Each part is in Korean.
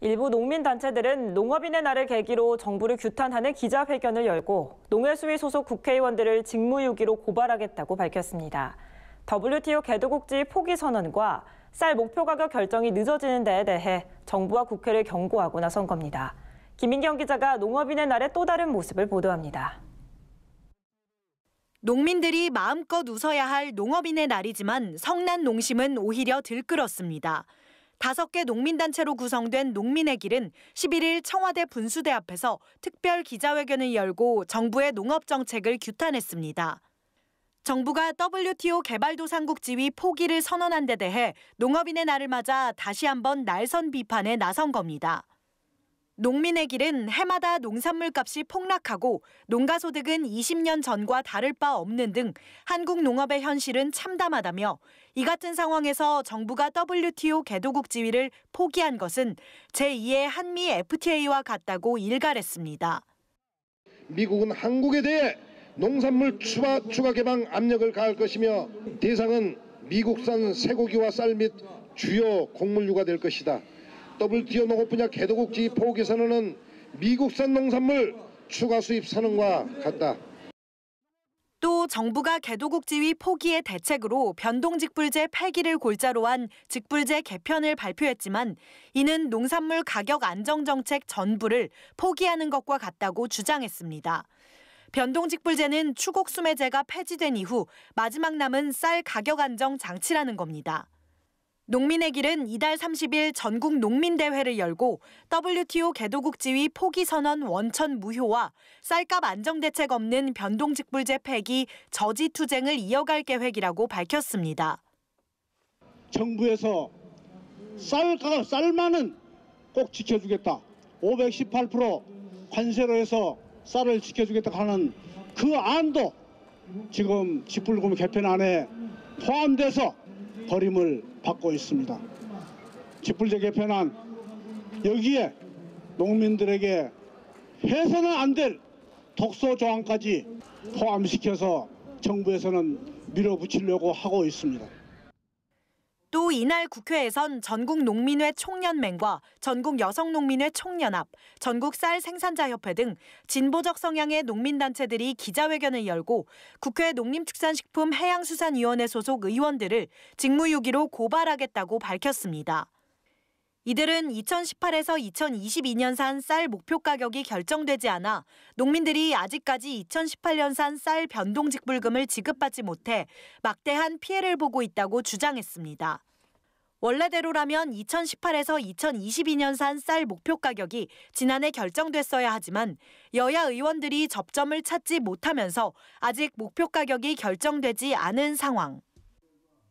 일부 농민단체들은 농업인의 날을 계기로 정부를 규탄하는 기자회견을 열고 농해수위 소속 국회의원들을 직무유기로 고발하겠다고 밝혔습니다. WTO 개도국지 포기 선언과 쌀 목표 가격 결정이 늦어지는 데에 대해 정부와 국회를 경고하고 나선 겁니다. 김민경 기자가 농업인의 날의 또 다른 모습을 보도합니다. 농민들이 마음껏 웃어야 할 농업인의 날이지만 성난 농심은 오히려 들끓었습니다. 5개 농민단체로 구성된 농민의 길은 11일 청와대 분수대 앞에서 특별 기자회견을 열고 정부의 농업정책을 규탄했습니다. 정부가 WTO 개발도상국 지위 포기를 선언한 데 대해 농업인의 날을 맞아 다시 한번 날선 비판에 나선 겁니다. 농민의 길은 해마다 농산물값이 폭락하고 농가소득은 20년 전과 다를 바 없는 등 한국 농업의 현실은 참담하다며 이 같은 상황에서 정부가 WTO 개도국 지위를 포기한 것은 제2의 한미 FTA와 같다고 일갈했습니다. 미국은 한국에 대해 농산물 추가 개방 압력을 가할 것이며 대상은 미국산 쇠고기와 쌀 및 주요 곡물류가 될 것이다. WTO 농업 분야 개도국 지위 포기 선언은 미국산 농산물 추가 수입 선언과 같다. 또 정부가 개도국 지위 포기의 대책으로 변동직불제 폐기를 골자로 한 직불제 개편을 발표했지만 이는 농산물 가격 안정 정책 전부를 포기하는 것과 같다고 주장했습니다. 변동직불제는 추곡수매제가 폐지된 이후 마지막 남은 쌀 가격 안정 장치라는 겁니다. 농민의 길은 이달 30일 전국 농민대회를 열고 WTO 개도국 지위 포기 선언 원천 무효와 쌀값 안정 대책 없는 변동직불제 폐기 저지 투쟁을 이어갈 계획이라고 밝혔습니다. 정부에서 쌀만은 꼭 지켜주겠다. 518% 관세로 해서 쌀을 지켜주겠다 하는 그 안도 지금 직불금 개편안에 포함돼서 버림을 받고 있습니다. 직불제 개편안 여기에 농민들에게 해서는 안 될 독소 조항까지 포함시켜서 정부에서는 밀어붙이려고 하고 있습니다. 또 이날 국회에선 전국농민회 총연맹과 전국여성농민회 총연합, 전국쌀생산자협회 등 진보적 성향의 농민단체들이 기자회견을 열고 국회 농림축산식품해양수산위원회 소속 의원들을 직무유기로 고발하겠다고 밝혔습니다. 이들은 2018에서 2022년산 쌀 목표 가격이 결정되지 않아 농민들이 아직까지 2018년산 쌀 변동직불금을 지급받지 못해 막대한 피해를 보고 있다고 주장했습니다. 원래대로라면 2018에서 2022년산 쌀 목표 가격이 지난해 결정됐어야 하지만 여야 의원들이 접점을 찾지 못하면서 아직 목표 가격이 결정되지 않은 상황.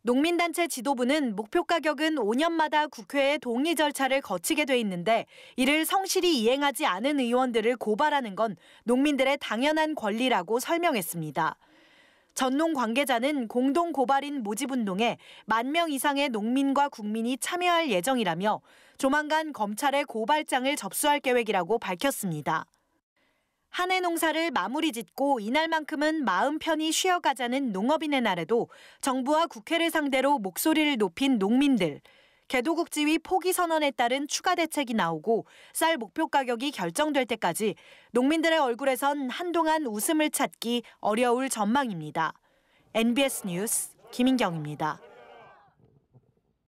농민단체 지도부는 목표 가격은 5년마다 국회의 동의 절차를 거치게 돼 있는데 이를 성실히 이행하지 않은 의원들을 고발하는 건 농민들의 당연한 권리라고 설명했습니다. 전농 관계자는 공동 고발인 모집운동에 10,000명 이상의 농민과 국민이 참여할 예정이라며 조만간 검찰에 고발장을 접수할 계획이라고 밝혔습니다. 한 해 농사를 마무리 짓고 이날만큼은 마음 편히 쉬어가자는 농업인의 날에도 정부와 국회를 상대로 목소리를 높인 농민들. 개도국 지위 포기 선언에 따른 추가 대책이 나오고 쌀 목표 가격이 결정될 때까지 농민들의 얼굴에선 한동안 웃음을 찾기 어려울 전망입니다. NBS 뉴스 김인경입니다.